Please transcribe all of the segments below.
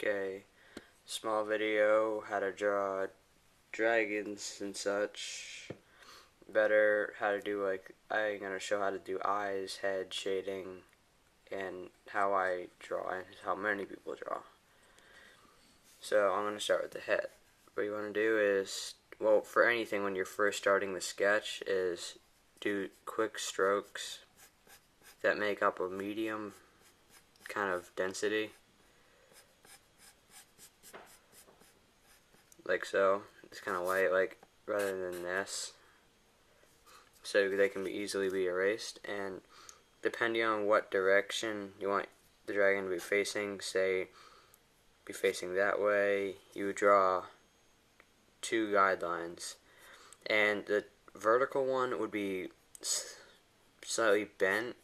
a small video how to draw dragons and such. Better how to do, like, I'm going to show how to do eyes, head, shading, and how I draw and how many people draw. So I'm going to start with the head. What you want to do is, well, for anything when you're first starting the sketch, is do quick strokes that make up a medium kind of density. Like so. It's kind of light, like, rather than this. So they can easily be erased. And depending on what direction you want the dragon to be facing, say, be facing that way, you draw two guidelines. And the vertical one would be slightly bent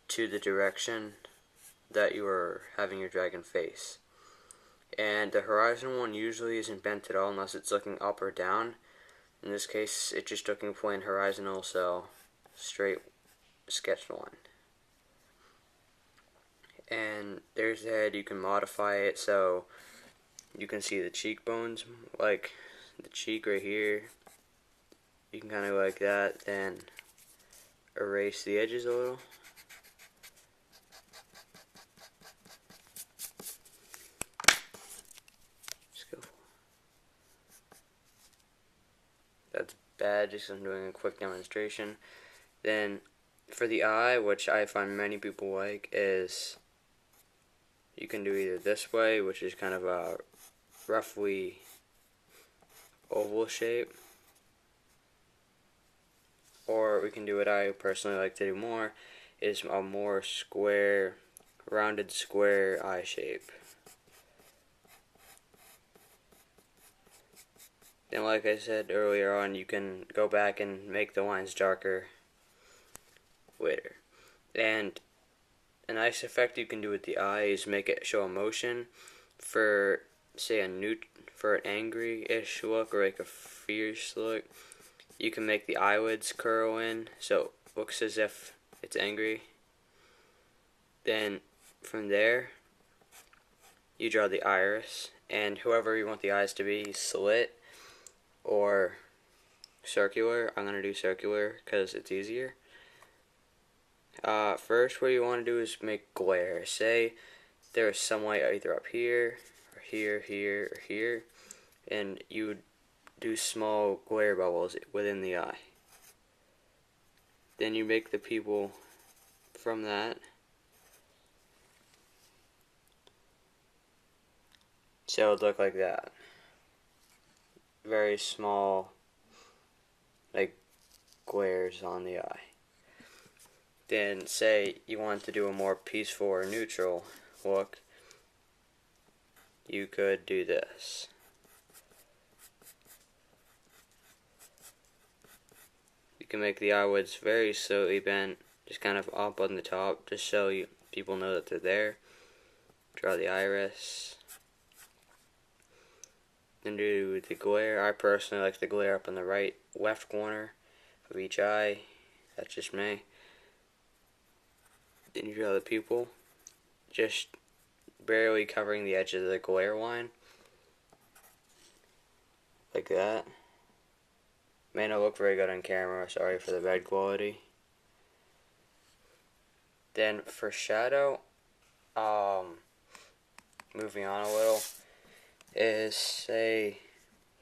to the direction that you are having your dragon face. And the horizontal one usually isn't bent at all unless it's looking up or down. In this case, it's just looking plain horizontal, so straight sketch line. And there's the head. You can modify it so you can see the cheekbones, like the cheek right here. You can kind of like that, then erase the edges a little. That's bad, just I'm doing a quick demonstration. Then for the eye, which I find many people like, is you can do either this way, which is kind of a roughly oval shape, or we can do what I personally like to do more, is a more square, rounded square eye shape. Then, like I said earlier on, you can go back and make the lines darker later. And a nice effect you can do with the eye is make it show emotion. For, say, for an angry-ish look or like a fierce look, you can make the eyelids curl in so it looks as if it's angry. Then from there, you draw the iris, and whoever you want the eyes to be, slit or circular. I'm going to do circular because it's easier. First, what you want to do is make glare. Say there is some light either up here, or here, here, or here, and you would do small glare bubbles within the eye. Then you make the people from that. So it would look like that. Very small, like, glares on the eye. Then say you want to do a more peaceful or neutral look, you could do this. You can make the eyelids very slightly bent, just kind of up on the top, just so people know that they're there. Draw the iris. Then do the glare. I personally like the glare up in the left corner of each eye. That's just me. Then you draw the pupil, just barely covering the edge of the glare line, like that. May not look very good on camera, sorry for the bad quality. Then for shadow, moving on a little, is, say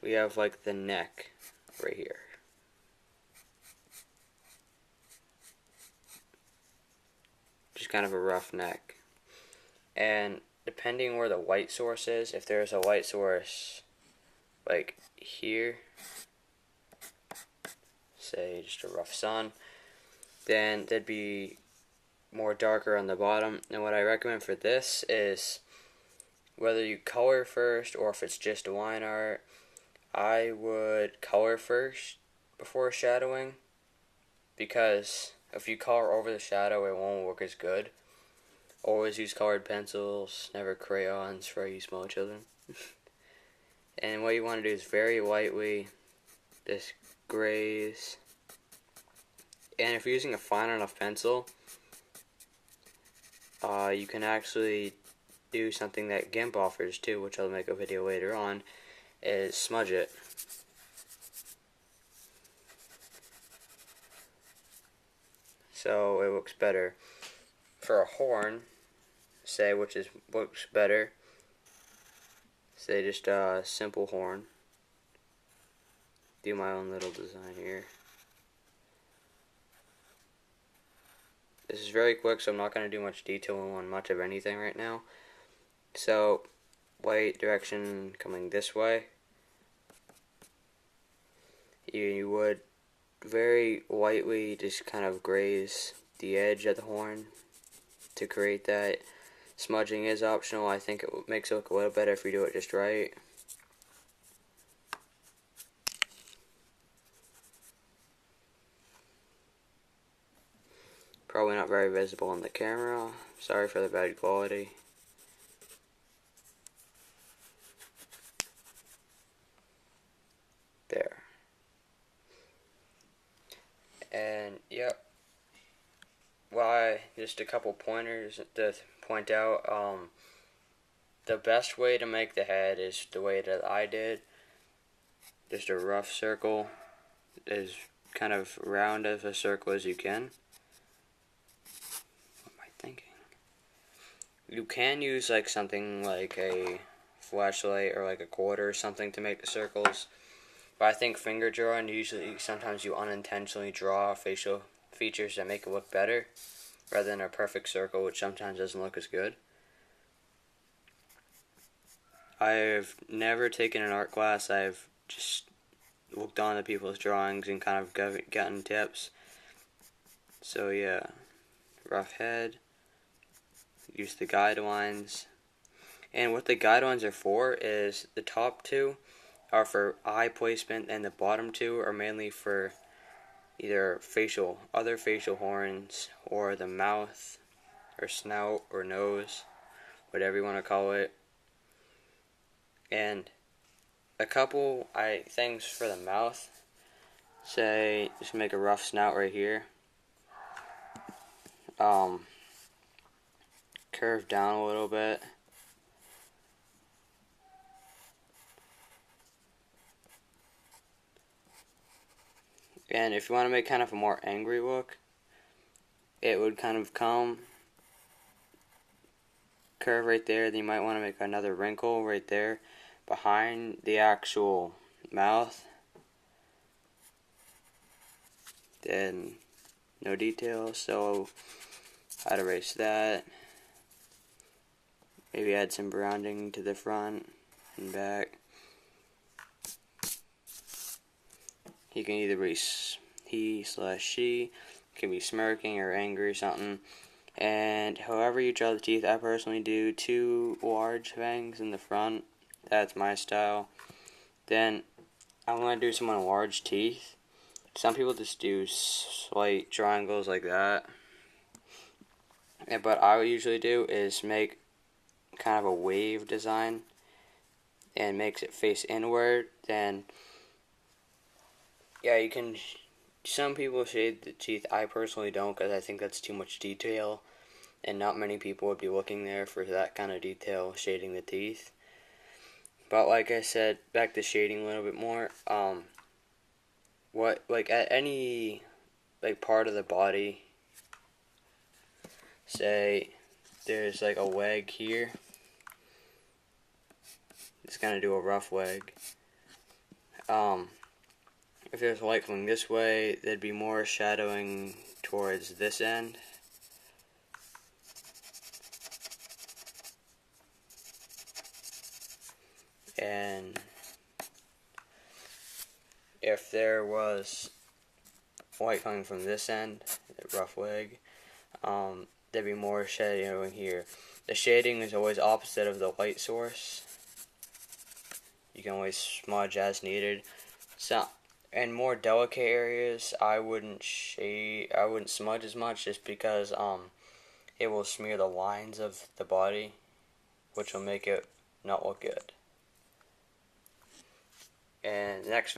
we have like the neck right here. Just kind of a rough neck. And depending where the light source is, if there's a light source like here, say just a rough sun, then that'd be more darker on the bottom. And what I recommend for this is, whether you color first or if it's just line art, I would color first before shadowing, because if you color over the shadow, it won't work as good. Always use colored pencils, never crayons for you small children. And what you want to do is very lightly, this grays. And if you're using a fine enough pencil, you can actually do something that GIMP offers too, which I'll make a video later on, is smudge it. So it looks better. For a horn, say, looks better, say just a simple horn. Do my own little design here. This is very quick, so I'm not going to do much detail on much of anything right now. So, white direction coming this way. You would very lightly just kind of graze the edge of the horn to create that. Smudging is optional. I think it makes it look a little better if you do it just right. Probably not very visible on the camera. Sorry for the bad quality. There. And yep. Just a couple pointers to point out. The best way to make the head is the way that I did. Just a rough circle, as kind of round of a circle as you can. What am I thinking? You can use like something like a flashlight or like a quarter or something to make the circles. But I think finger drawing, sometimes you unintentionally draw facial features that make it look better, rather than a perfect circle, which sometimes doesn't look as good. I've never taken an art class. I've just looked on to people's drawings and kind of gotten tips. So yeah, rough head. Use the guidelines. And what the guidelines are for is the top two are for eye placement, and the bottom two are mainly for either other facial horns, or the mouth, or snout, or nose, whatever you want to call it. And a couple things for the mouth. Say, just make a rough snout right here. Curve down a little bit. And if you want to make kind of a more angry look, it would kind of curve right there. Then you might want to make another wrinkle right there behind the actual mouth. Then no details, so I'd erase that. Maybe add some rounding to the front and back. You can either be he/she, can be smirking or angry or something. And however you draw the teeth, I personally do 2 large fangs in the front. That's my style. Then I'm going to do some large teeth. Some people just do slight triangles like that. And what I would usually do is make kind of a wave design and makes it face inward. Then yeah, you can. Some people shade the teeth. I personally don't, because I think that's too much detail, and not many people would be looking there for that kind of detail, shading the teeth. But like I said, back to shading a little bit more. At any part of the body, say there's like a leg here. It's gonna do a rough leg. If there's light coming this way, there'd be more shadowing towards this end. And if there was light coming from this end, the rough leg, there'd be more shadowing here. The shading is always opposite of the light source. You can always smudge as needed. So, in more delicate areas, I wouldn't smudge as much, just because it will smear the lines of the body, which will make it not look good. And next